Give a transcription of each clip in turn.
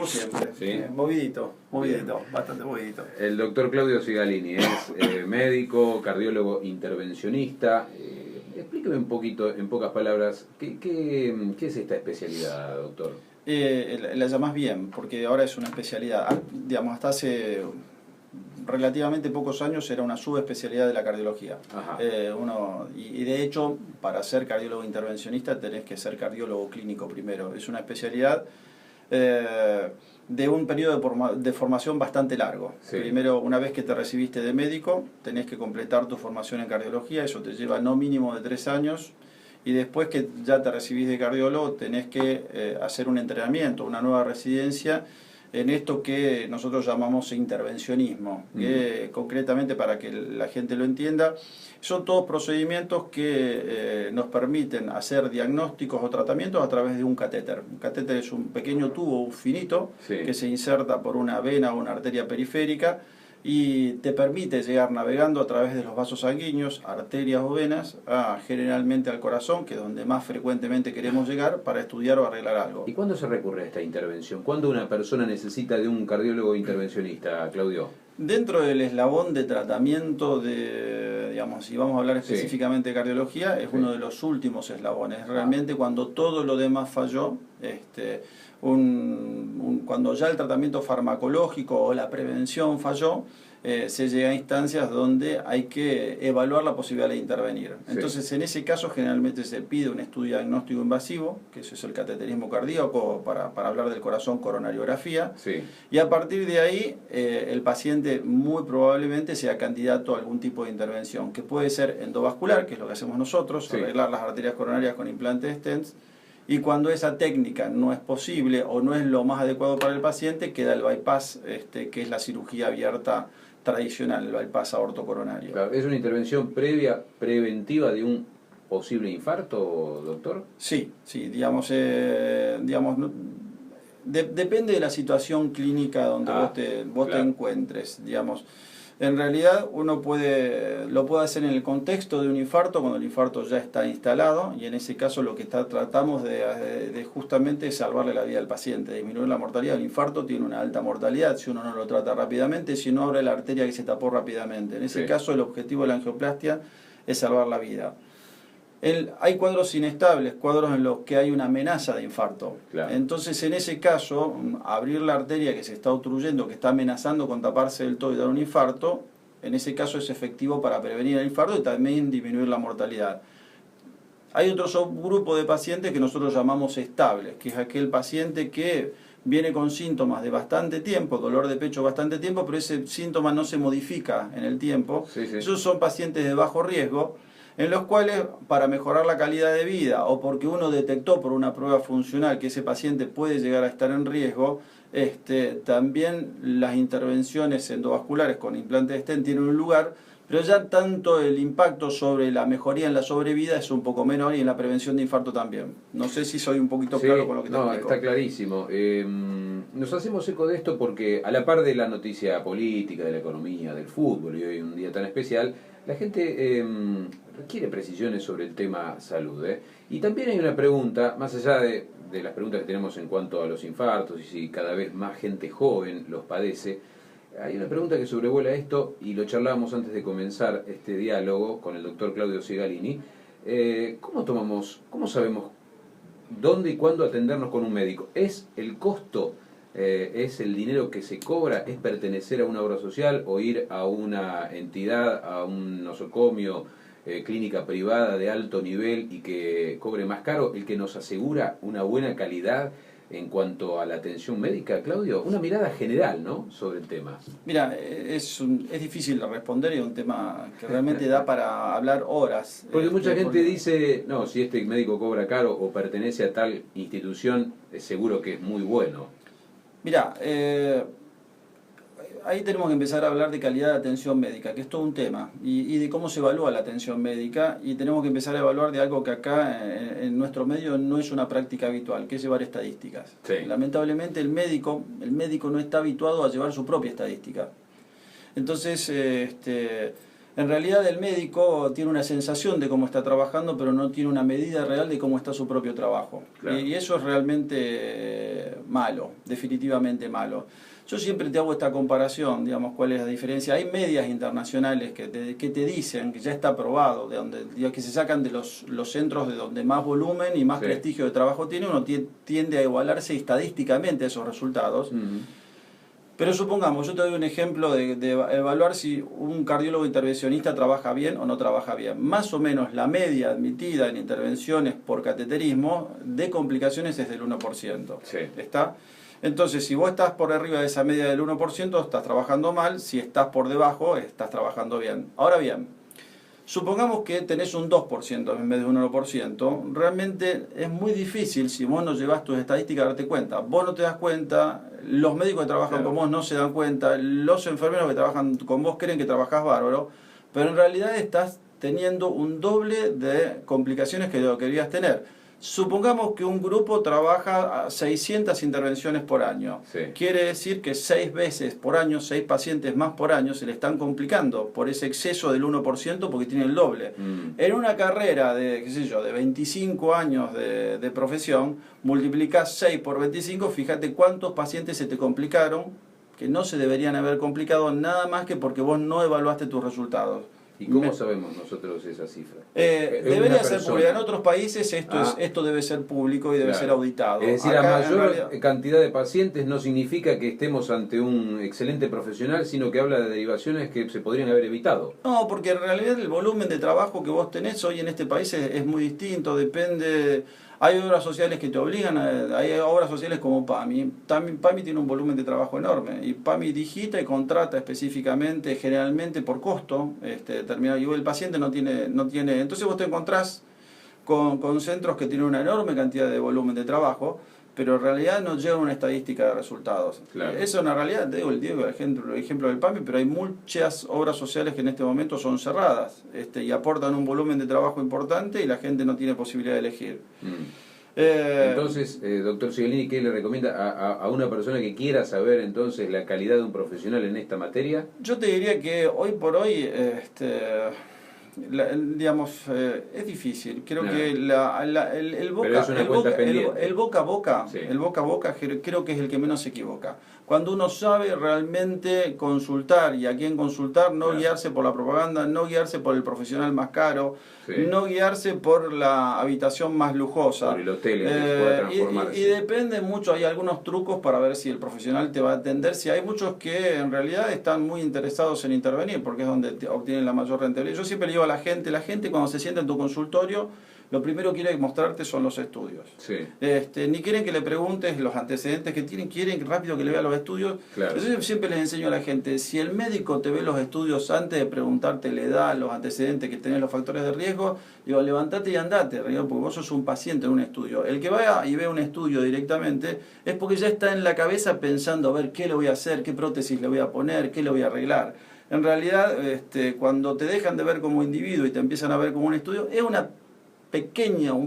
como siempre. Sí. Movidito, bastante movidito. El doctor Claudio Sigalini es médico, cardiólogo intervencionista. Explíqueme un poquito, en pocas palabras, ¿qué es esta especialidad, doctor? La llamás bien, porque ahora es una especialidad. Digamos, hasta hace relativamente pocos años era una subespecialidad de la cardiología. Y de hecho, para ser cardiólogo intervencionista tenés que ser cardiólogo clínico primero. Es una especialidad de un periodo de formación bastante largo. Sí. Primero, una vez que te recibiste de médico, tenés que completar tu formación en cardiología, eso te lleva no mínimo de 3 años, y después que ya te recibís de cardiólogo, tenés que hacer un entrenamiento, una nueva residencia, en esto que nosotros llamamos intervencionismo, que concretamente, para que la gente lo entienda, son todos procedimientos que nos permiten hacer diagnósticos o tratamientos a través de un catéter. Un catéter es un pequeño tubo finito, sí, que se inserta por una vena o una arteria periférica y te permite llegar navegando a través de los vasos sanguíneos, arterias o venas, generalmente al corazón, que es donde más frecuentemente queremos llegar para estudiar o arreglar algo. ¿Y cuándo se recurre a esta intervención? ¿Cuándo una persona necesita de un cardiólogo intervencionista, Claudio? Dentro del eslabón de tratamiento digamos, si vamos a hablar específicamente de cardiología, es uno de los últimos eslabones. Realmente cuando todo lo demás falló, cuando ya el tratamiento farmacológico o la prevención falló, se llega a instancias donde hay que evaluar la posibilidad de intervenir. Entonces, en ese caso, generalmente se pide un estudio diagnóstico invasivo, que eso es el cateterismo cardíaco, para hablar del corazón, coronariografía, y a partir de ahí, el paciente muy probablemente sea candidato a algún tipo de intervención, que puede ser endovascular, que es lo que hacemos nosotros, arreglar las arterias coronarias con implantes de stents, y cuando esa técnica no es posible o no es lo más adecuado para el paciente, queda el bypass, que es la cirugía abierta tradicional, el bypass aortocoronario. Claro, ¿es una intervención preventiva de un posible infarto, doctor? Sí, digamos, depende de la situación clínica donde vos te encuentres, digamos. En realidad uno lo puede hacer en el contexto de un infarto, cuando el infarto ya está instalado, y en ese caso lo que tratamos de justamente es salvarle la vida al paciente, disminuir la mortalidad. El infarto tiene una alta mortalidad si uno no lo trata rápidamente, si no abre la arteria que se tapó rápidamente. En ese caso el objetivo de la angioplastia es salvar la vida. Hay cuadros inestables, cuadros en los que hay una amenaza de infarto. Claro. Entonces, en ese caso, abrir la arteria que se está obstruyendo, que está amenazando con taparse del todo y dar un infarto, en ese caso es efectivo para prevenir el infarto y también disminuir la mortalidad. Hay otro subgrupo de pacientes que nosotros llamamos estables, que es aquel paciente que viene con síntomas de bastante tiempo, dolor de pecho bastante tiempo, pero ese síntoma no se modifica en el tiempo. Esos son pacientes de bajo riesgo, en los cuales, para mejorar la calidad de vida o porque uno detectó por una prueba funcional que ese paciente puede llegar a estar en riesgo, también las intervenciones endovasculares con implantes de stent tienen un lugar, pero ya tanto el impacto sobre la mejoría en la sobrevida es un poco menor, y en la prevención de infarto también. No sé si soy un poquito claro con lo que te explico. Está clarísimo. Nos hacemos eco de esto porque, a la par de la noticia política, de la economía, del fútbol, y hoy un día tan especial, la gente requiere precisiones sobre el tema salud. Y también hay una pregunta, más allá de las preguntas que tenemos en cuanto a los infartos y si cada vez más gente joven los padece, hay una pregunta que sobrevuela esto, y lo charlábamos antes de comenzar este diálogo con el doctor Claudio Sigalini. ¿Cómo sabemos dónde y cuándo atendernos con un médico? ¿Es el costo? ¿Es el dinero que se cobra? ¿Es pertenecer a una obra social o ir a una entidad, a un nosocomio, clínica privada de alto nivel y que cobre más caro, el que nos asegura una buena calidad en cuanto a la atención médica, Claudio? Una mirada general, ¿no?, sobre el tema. Mira, es difícil de responder, y es un tema que realmente da para hablar horas. Porque mucha gente dice, no, si este médico cobra caro o pertenece a tal institución, es seguro que es muy bueno. Mira, ahí tenemos que empezar a hablar de calidad de atención médica, que es todo un tema, y de cómo se evalúa la atención médica, y tenemos que empezar a evaluar de algo que acá en nuestro medio no es una práctica habitual, que es llevar estadísticas. Lamentablemente el médico no está habituado a llevar su propia estadística. Entonces, En realidad el médico tiene una sensación de cómo está trabajando, pero no tiene una medida real de cómo está su propio trabajo. Claro. Y eso es realmente malo, definitivamente malo. Yo siempre te hago esta comparación, digamos, cuál es la diferencia. Hay medias internacionales que te dicen que ya está probado, de donde, digamos, que se sacan de los centros de donde más volumen y más Sí. prestigio de trabajo tiene, uno tiende a igualarse estadísticamente a esos resultados. Pero supongamos, yo te doy un ejemplo de evaluar si un cardiólogo intervencionista trabaja bien o no trabaja bien. Más o menos la media admitida en intervenciones por cateterismo de complicaciones es del 1%. Sí. ¿Está? Entonces, si vos estás por arriba de esa media del 1%, estás trabajando mal. Si estás por debajo, estás trabajando bien. Ahora bien, supongamos que tenés un 2% en vez de un 1%. Realmente es muy difícil, si vos no llevas tus estadísticas, a darte cuenta. Vos no te das cuenta, los médicos que trabajan Claro. con vos no se dan cuenta, los enfermeros que trabajan con vos creen que trabajás bárbaro, pero en realidad estás teniendo un doble de complicaciones que lo que querías tener. Supongamos que un grupo trabaja a 600 intervenciones por año. Sí. Quiere decir que 6 veces por año, 6 pacientes más por año se le están complicando por ese exceso del 1% porque tiene el doble. En una carrera de, qué sé yo, de 25 años de profesión, multiplicás 6 por 25, fíjate cuántos pacientes se te complicaron que no se deberían haber complicado nada más que porque vos no evaluaste tus resultados. ¿Y cómo sabemos nosotros esa cifra? Debería ser pública. En otros países esto debe ser público y debe ser auditado. Es decir, Acá, a mayor cantidad de pacientes no significa que estemos ante un excelente profesional, sino que habla de derivaciones que se podrían haber evitado. No, porque en realidad el volumen de trabajo que vos tenés hoy en este país es muy distinto, depende. Hay obras sociales que te obligan, hay obras sociales como PAMI. PAMI tiene un volumen de trabajo enorme y PAMI digita y contrata específicamente, generalmente por costo, determinado. Y el paciente no tiene. Entonces vos te encontrás con centros que tienen una enorme cantidad de volumen de trabajo, pero en realidad no llevan una estadística de resultados. Claro. Eso es una realidad, te digo el ejemplo del PAMI, pero hay muchas obras sociales que en este momento son cerradas y aportan un volumen de trabajo importante y la gente no tiene posibilidad de elegir. Entonces, doctor Cigalini, ¿qué le recomienda a una persona que quiera saber entonces la calidad de un profesional en esta materia? Yo te diría que hoy por hoy digamos, es difícil. Creo que el boca a boca, sí. El boca a boca creo que es el que menos se equivoca. Cuando uno sabe realmente consultar y a quién consultar, no guiarse por la propaganda, no guiarse por el profesional más caro, no guiarse por la habitación más lujosa. Por el hotel en que pueda transformarse. Y depende mucho, hay algunos trucos para ver si el profesional te va a atender. Si hay muchos que en realidad están muy interesados en intervenir, porque es donde obtienen la mayor rentabilidad. Yo siempre le digo a la gente cuando se sienta en tu consultorio, lo primero que quiere mostrarte son los estudios. Sí. Ni quieren que le preguntes los antecedentes que tienen, quieren rápido que le vea los estudios. Claro. Yo siempre les enseño a la gente, si el médico te ve los estudios antes de preguntarte la edad, los antecedentes que tenés, los factores de riesgo, digo, levantate y andate, porque vos sos un paciente en un estudio. El que vaya y ve un estudio directamente es porque ya está en la cabeza pensando, a ver, qué le voy a hacer, qué prótesis le voy a poner, qué le voy a arreglar. En realidad, cuando te dejan de ver como individuo y te empiezan a ver como un estudio, es un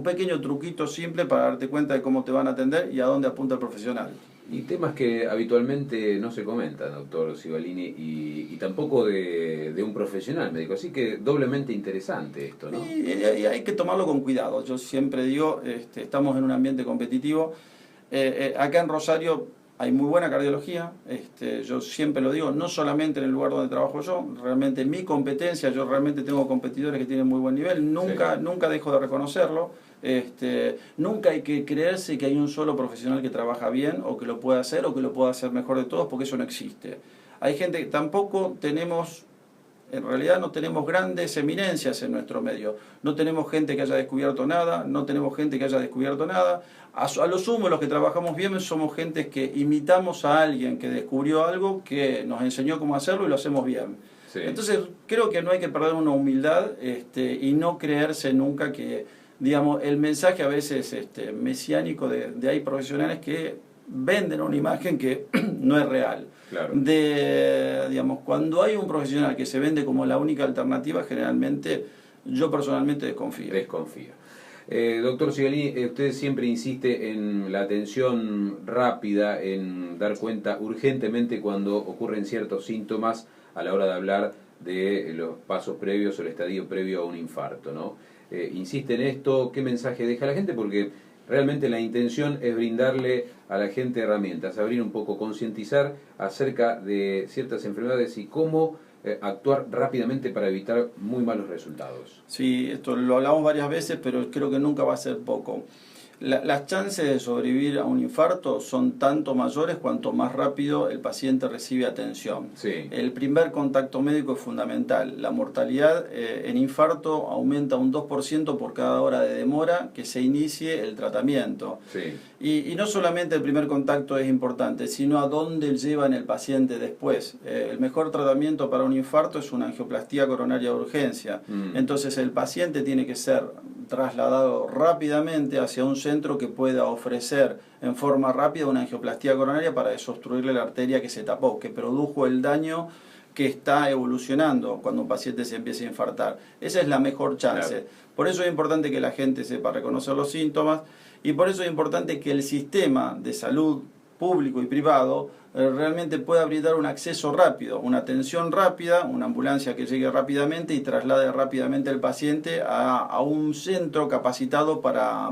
pequeño truquito simple para darte cuenta de cómo te van a atender y a dónde apunta el profesional. Y temas que habitualmente no se comentan, doctor Cigalini, y tampoco de un profesional médico, así que doblemente interesante esto, ¿no? Y hay que tomarlo con cuidado. Yo siempre digo, estamos en un ambiente competitivo. Acá en Rosario hay muy buena cardiología, yo siempre lo digo, no solamente en el lugar donde trabajo yo, realmente en mi competencia, yo realmente tengo competidores que tienen muy buen nivel, nunca dejo de reconocerlo, nunca hay que creerse que hay un solo profesional que trabaja bien o que lo pueda hacer o que lo pueda hacer mejor de todos, porque eso no existe. Hay gente que tampoco tenemos... En realidad no tenemos grandes eminencias en nuestro medio. No tenemos gente que haya descubierto nada, no tenemos gente que haya descubierto nada. A lo sumo, los que trabajamos bien somos gente que imitamos a alguien que descubrió algo, que nos enseñó cómo hacerlo y lo hacemos bien. Sí. Entonces, creo que no hay que perder una humildad y no creerse nunca que, digamos, el mensaje a veces mesiánico de hay profesionales que venden una imagen que no es real. Claro. Digamos, cuando hay un profesional que se vende como la única alternativa, generalmente yo personalmente desconfío. Desconfía. Doctor Cigalini, usted siempre insiste en la atención rápida, en dar cuenta urgentemente cuando ocurren ciertos síntomas a la hora de hablar de los pasos previos o el estadio previo a un infarto, ¿no? Insiste en esto, ¿qué mensaje deja a la gente? Porque realmente la intención es brindarle a la gente herramientas, abrir un poco, concientizar acerca de ciertas enfermedades y cómo actuar rápidamente para evitar muy malos resultados. Sí, esto lo hablamos varias veces, pero creo que nunca va a ser poco. Las chances de sobrevivir a un infarto son tanto mayores cuanto más rápido el paciente recibe atención. Sí. El primer contacto médico es fundamental. La mortalidad en infarto aumenta un 2% por cada hora de demora que se inicie el tratamiento. Sí. Y no solamente el primer contacto es importante, sino a dónde llevan el paciente después. El mejor tratamiento para un infarto es una angioplastía coronaria de urgencia. Entonces el paciente tiene que ser trasladado rápidamente hacia un centro que pueda ofrecer en forma rápida una angioplastía coronaria para desobstruirle la arteria que se tapó, que produjo el daño que está evolucionando cuando un paciente se empieza a infartar. Esa es la mejor chance. Claro. Por eso es importante que la gente sepa reconocer los síntomas y por eso es importante que el sistema de salud público y privado realmente pueda brindar un acceso rápido, una atención rápida, una ambulancia que llegue rápidamente y traslade rápidamente al paciente a un centro capacitado para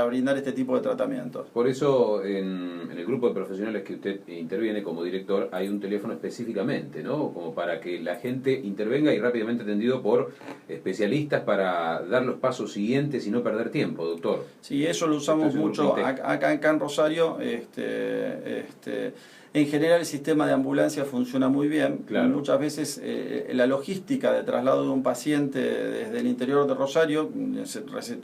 brindar este tipo de tratamientos. Por eso en el grupo de profesionales que usted interviene como director hay un teléfono específicamente, ¿no? Como para que la gente intervenga y rápidamente atendido por especialistas para dar los pasos siguientes y no perder tiempo, doctor. Sí, eso lo usamos mucho acá en Rosario. En general el sistema de ambulancia funciona muy bien. Claro. Muchas veces la logística de traslado de un paciente desde el interior de Rosario,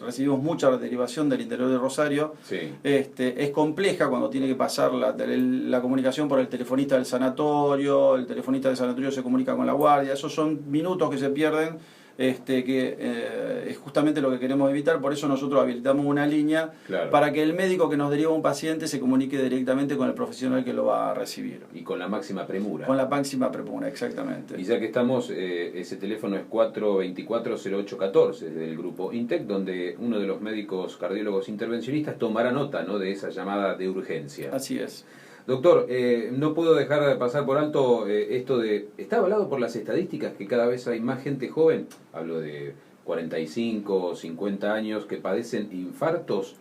recibimos mucha derivación del interior de Rosario, sí. Es compleja cuando tiene que pasar la comunicación por el telefonista del sanatorio, el telefonista del sanatorio se comunica con la guardia, esos son minutos que se pierden. Es justamente lo que queremos evitar, por eso nosotros habilitamos una línea, claro, para que el médico que nos deriva un paciente se comunique directamente con el profesional que lo va a recibir. Y con la máxima premura. Con la máxima premura, exactamente. Y ya que estamos, ese teléfono es 424-0814 del grupo INTEC, donde uno de los médicos cardiólogos intervencionistas tomará nota, ¿no?, de esa llamada de urgencia. Así es. Doctor, no puedo dejar de pasar por alto esto de... ¿Está avalado por las estadísticas que cada vez hay más gente joven? Hablo de 45 o 50 años que padecen infartos.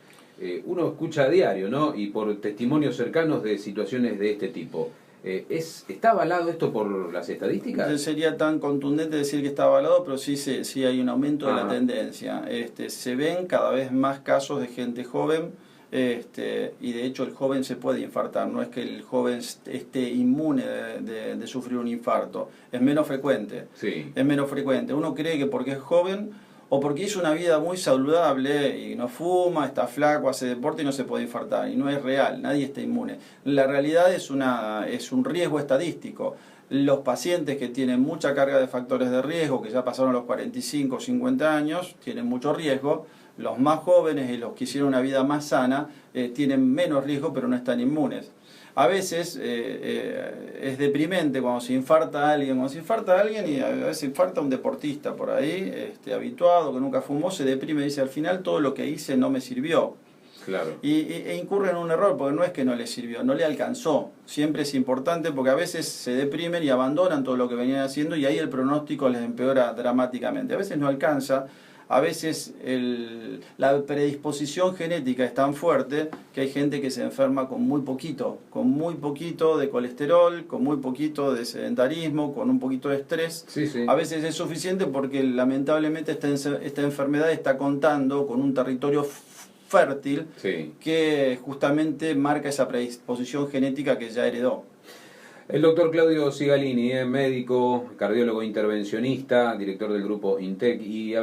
Uno escucha a diario, ¿no? Y por testimonios cercanos de situaciones de este tipo. ¿Está avalado esto por las estadísticas? No sería tan contundente decir que está avalado, pero sí hay un aumento de la tendencia. Se ven cada vez más casos de gente joven. Y de hecho el joven se puede infartar, no es que el joven esté inmune de sufrir un infarto, es menos frecuente, sí. Es menos frecuente. Uno cree que porque es joven o porque hizo una vida muy saludable y no fuma, está flaco, hace deporte y no se puede infartar, y no es real, nadie está inmune. La realidad es un riesgo estadístico. Los pacientes que tienen mucha carga de factores de riesgo, que ya pasaron los 45 o 50 años, tienen mucho riesgo. Los más jóvenes y los que hicieron una vida más sana tienen menos riesgo, pero no están inmunes. A veces es deprimente cuando se infarta a alguien, y a veces infarta un deportista por ahí, habituado, que nunca fumó, se deprime y dice, al final todo lo que hice no me sirvió. Claro. E incurre en un error, porque no es que no le sirvió, no le alcanzó. Siempre es importante porque a veces se deprimen y abandonan todo lo que venían haciendo y ahí el pronóstico les empeora dramáticamente. A veces no alcanza. A veces la predisposición genética es tan fuerte que hay gente que se enferma con muy poquito de colesterol, con muy poquito de sedentarismo, con un poquito de estrés. Sí, sí. A veces es suficiente porque lamentablemente esta enfermedad está contando con un territorio fértil, sí, que justamente marca esa predisposición genética que ya heredó. El doctor Claudio Sigalini, médico, cardiólogo intervencionista, director del grupo INTEC y